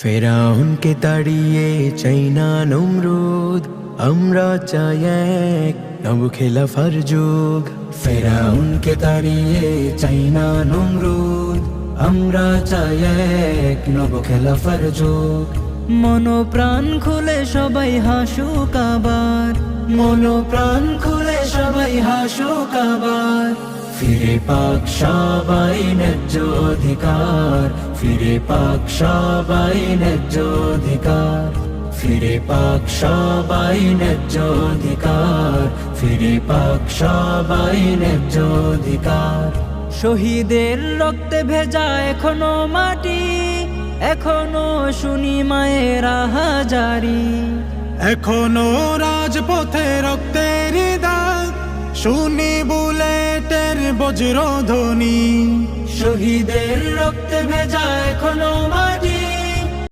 ফেরাউনকে তাড়িয়ে চাই না নমরুদ, আমরা চাই এক নব খেলাফার যুগ। ফেরাউনকে তাড়িয়ে চাই না নমরুদ, আমরা চাই এক নব খেলাফার যুগ। মনোপ্রাণ খুলে সবাই হাসুক আবার, মনোপ্রাণ খুলে সবাই হাসুক আবার। ফিরে পাক সবাই ন্যায্য অধিকার, ফিরে পাক সবাই ন্যায্য অধিকার। ফিরে পাক সবাই ন্যায্য অধিকার, ফিরে পাক সবাই ন্যায্য অধিকার। শহীদের রক্তে ভেজা এখনো মাটি, এখনো শুনি মায়ের হাজারি। এখনো রাজপথে রক্তের দাগ, শুনি বুলেটের বজ্রধ্বনি। শহীদের রক্তে ভেজা এখনো মাটি,